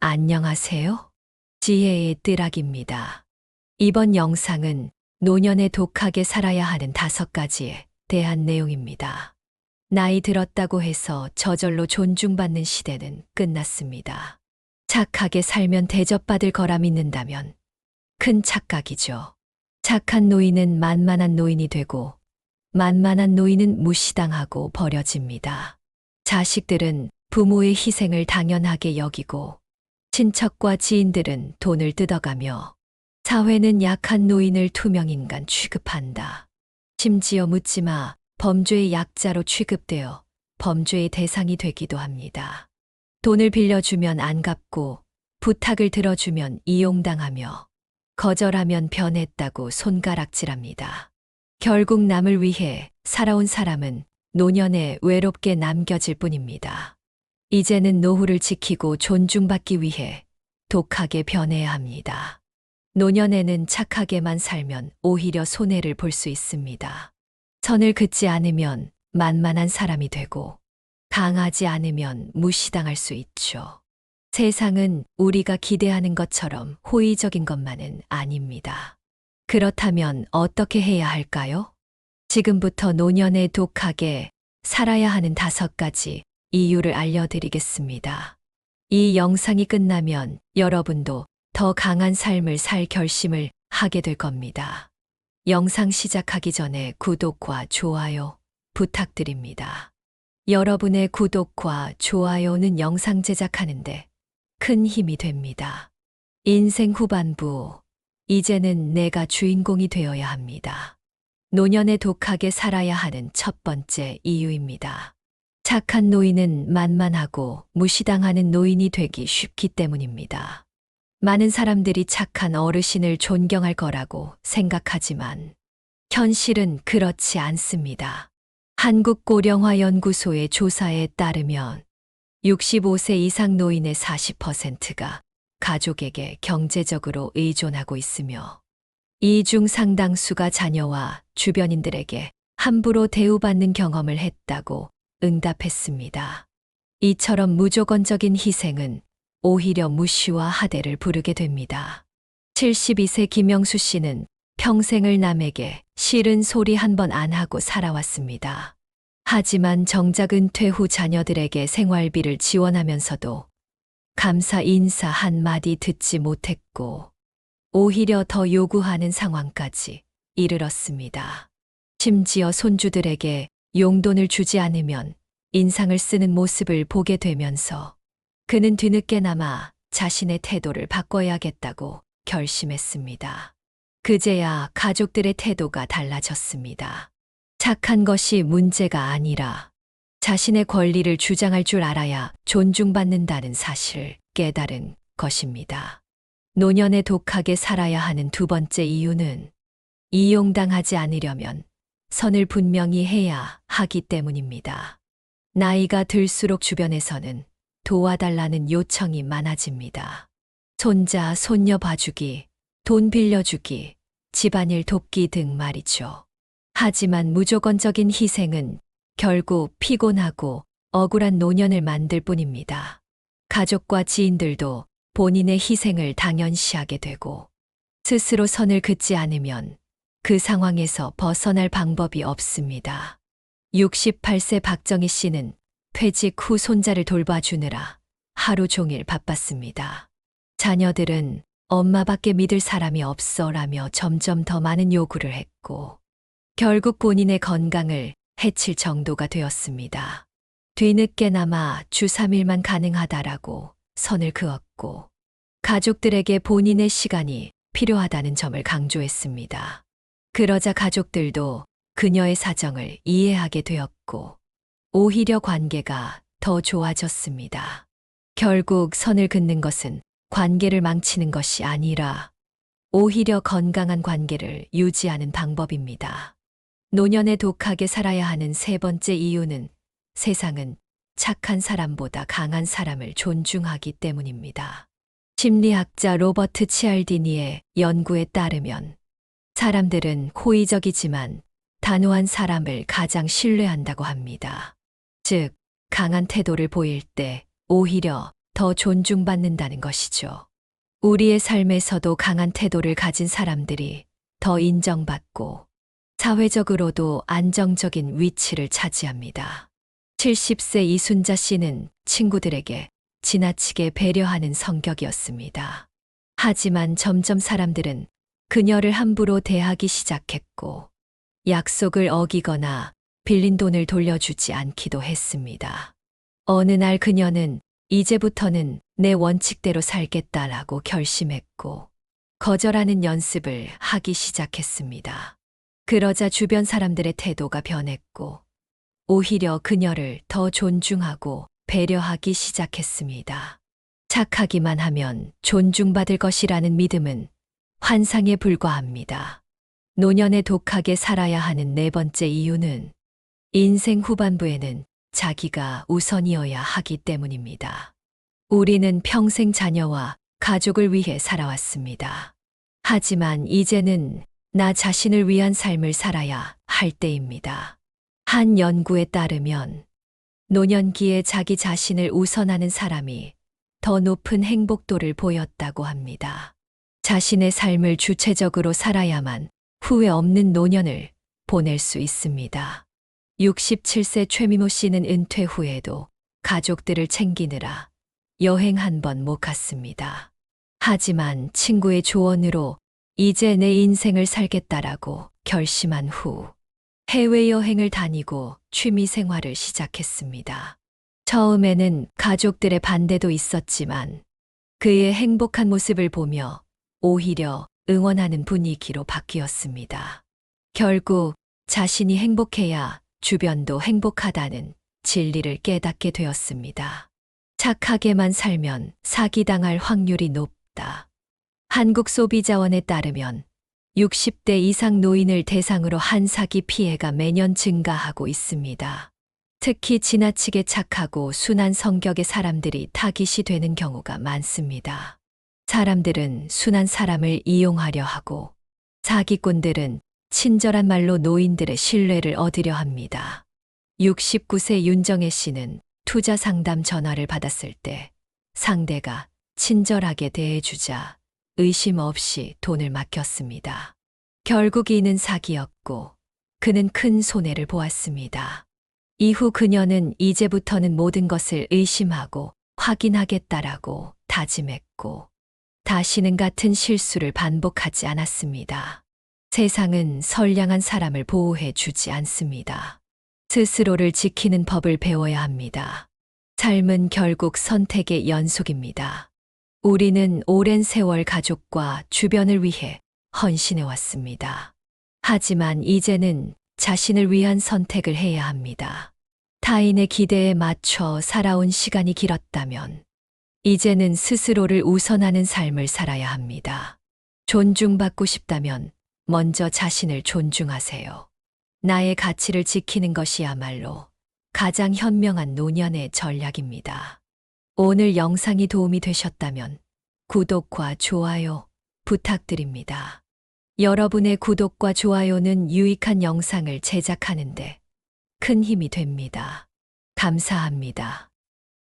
안녕하세요. 지혜의 뜰락입니다. 이번 영상은 노년에 독하게 살아야 하는 5가지에 대한 내용입니다. 나이 들었다고 해서 저절로 존중받는 시대는 끝났습니다. 착하게 살면 대접받을 거라 믿는다면 큰 착각이죠. 착한 노인은 만만한 노인이 되고 만만한 노인은 무시당하고 버려집니다. 자식들은 부모의 희생을 당연하게 여기고 친척과 지인들은 돈을 뜯어가며 사회는 약한 노인을 투명인간 취급한다. 심지어 묻지마 범죄의 약자로 취급되어 범죄의 대상이 되기도 합니다. 돈을 빌려주면 안 갚고 부탁을 들어주면 이용당하며 거절하면 변했다고 손가락질합니다. 결국 남을 위해 살아온 사람은 노년에 외롭게 남겨질 뿐입니다. 이제는 노후를 지키고 존중받기 위해 독하게 변해야 합니다. 노년에는 착하게만 살면 오히려 손해를 볼 수 있습니다. 선을 긋지 않으면 만만한 사람이 되고 강하지 않으면 무시당할 수 있죠. 세상은 우리가 기대하는 것처럼 호의적인 것만은 아닙니다. 그렇다면 어떻게 해야 할까요? 지금부터 노년에 독하게 살아야 하는 5가지 이유를 알려드리겠습니다. 이 영상이 끝나면 여러분도 더 강한 삶을 살 결심을 하게 될 겁니다. 영상 시작하기 전에 구독과 좋아요 부탁드립니다. 여러분의 구독과 좋아요는 영상 제작하는데 큰 힘이 됩니다. 인생 후반부, 이제는 내가 주인공이 되어야 합니다. 노년에 독하게 살아야 하는 첫 번째 이유입니다. 착한 노인은 만만하고 무시당하는 노인이 되기 쉽기 때문입니다. 많은 사람들이 착한 어르신을 존경할 거라고 생각하지만 현실은 그렇지 않습니다. 한국고령화연구소의 조사에 따르면 65세 이상 노인의 40%가 가족에게 경제적으로 의존하고 있으며 이 중 상당수가 자녀와 주변인들에게 함부로 대우받는 경험을 했다고 응답했습니다. 이처럼 무조건적인 희생은 오히려 무시와 하대를 부르게 됩니다. 72세 김영수 씨는 평생을 남에게 싫은 소리 한 번 안 하고 살아왔습니다. 하지만 정작 은퇴 후 자녀들에게 생활비를 지원하면서도 감사 인사 한마디 듣지 못했고 오히려 더 요구하는 상황까지 이르렀습니다. 심지어 손주들에게 용돈을 주지 않으면 인상을 쓰는 모습을 보게 되면서 그는 뒤늦게나마 자신의 태도를 바꿔야겠다고 결심했습니다. 그제야 가족들의 태도가 달라졌습니다. 착한 것이 문제가 아니라 자신의 권리를 주장할 줄 알아야 존중받는다는 사실을 깨달은 것입니다. 노년에 독하게 살아야 하는 2번째 이유는 이용당하지 않으려면 선을 분명히 해야 하기 때문입니다. 나이가 들수록 주변에서는 도와달라는 요청이 많아집니다. 손자, 손녀 봐주기, 돈 빌려주기, 집안일 돕기 등 말이죠. 하지만 무조건적인 희생은 결국 피곤하고 억울한 노년을 만들 뿐입니다. 가족과 지인들도 본인의 희생을 당연시하게 되고 스스로 선을 긋지 않으면 그 상황에서 벗어날 방법이 없습니다. 68세 박정희 씨는 퇴직 후 손자를 돌봐주느라 하루 종일 바빴습니다. 자녀들은 엄마밖에 믿을 사람이 없어라며 점점 더 많은 요구를 했고 결국 본인의 건강을 해칠 정도가 되었습니다. 뒤늦게나마 주 3일만 가능하다라고 선을 그었고 가족들에게 본인의 시간이 필요하다는 점을 강조했습니다. 그러자 가족들도 그녀의 사정을 이해하게 되었고 오히려 관계가 더 좋아졌습니다. 결국 선을 긋는 것은 관계를 망치는 것이 아니라 오히려 건강한 관계를 유지하는 방법입니다. 노년에 독하게 살아야 하는 3번째 이유는 세상은 착한 사람보다 강한 사람을 존중하기 때문입니다. 심리학자 로버트 치알디니의 연구에 따르면 사람들은 호의적이지만 단호한 사람을 가장 신뢰한다고 합니다. 즉, 강한 태도를 보일 때 오히려 더 존중받는다는 것이죠. 우리의 삶에서도 강한 태도를 가진 사람들이 더 인정받고 사회적으로도 안정적인 위치를 차지합니다. 70세 이순자 씨는 친구들에게 지나치게 배려하는 성격이었습니다. 하지만 점점 사람들은 그녀를 함부로 대하기 시작했고 약속을 어기거나 빌린 돈을 돌려주지 않기도 했습니다. 어느 날 그녀는 이제부터는 내 원칙대로 살겠다라고 결심했고 거절하는 연습을 하기 시작했습니다. 그러자 주변 사람들의 태도가 변했고 오히려 그녀를 더 존중하고 배려하기 시작했습니다. 착하기만 하면 존중받을 것이라는 믿음은 환상에 불과합니다. 노년에 독하게 살아야 하는 네 번째 이유는 인생 후반부에는 자기가 우선이어야 하기 때문입니다. 우리는 평생 자녀와 가족을 위해 살아왔습니다. 하지만 이제는 나 자신을 위한 삶을 살아야 할 때입니다. 한 연구에 따르면 노년기에 자기 자신을 우선하는 사람이 더 높은 행복도를 보였다고 합니다. 자신의 삶을 주체적으로 살아야만 후회 없는 노년을 보낼 수 있습니다. 67세 최미모 씨는 은퇴 후에도 가족들을 챙기느라 여행 한 번 못 갔습니다. 하지만 친구의 조언으로 이제 내 인생을 살겠다라고 결심한 후 해외여행을 다니고 취미 생활을 시작했습니다. 처음에는 가족들의 반대도 있었지만 그의 행복한 모습을 보며 오히려 응원하는 분위기로 바뀌었습니다. 결국 자신이 행복해야 주변도 행복하다는 진리를 깨닫게 되었습니다. 착하게만 살면 사기당할 확률이 높다. 한국소비자원에 따르면 60대 이상 노인을 대상으로 한 사기 피해가 매년 증가하고 있습니다. 특히 지나치게 착하고 순한 성격의 사람들이 타깃이 되는 경우가 많습니다. 사람들은 순한 사람을 이용하려 하고 사기꾼들은 친절한 말로 노인들의 신뢰를 얻으려 합니다. 69세 윤정혜 씨는 투자 상담 전화를 받았을 때 상대가 친절하게 대해주자 의심 없이 돈을 맡겼습니다. 결국 이는 사기였고 그는 큰 손해를 보았습니다. 이후 그녀는 이제부터는 모든 것을 의심하고 확인하겠다라고 다짐했고 다시는 같은 실수를 반복하지 않았습니다. 세상은 선량한 사람을 보호해 주지 않습니다. 스스로를 지키는 법을 배워야 합니다. 삶은 결국 선택의 연속입니다. 우리는 오랜 세월 가족과 주변을 위해 헌신해 왔습니다. 하지만 이제는 자신을 위한 선택을 해야 합니다. 타인의 기대에 맞춰 살아온 시간이 길었다면 이제는 스스로를 우선하는 삶을 살아야 합니다. 존중받고 싶다면 먼저 자신을 존중하세요. 나의 가치를 지키는 것이야말로 가장 현명한 노년의 전략입니다. 오늘 영상이 도움이 되셨다면 구독과 좋아요 부탁드립니다. 여러분의 구독과 좋아요는 유익한 영상을 제작하는데 큰 힘이 됩니다. 감사합니다.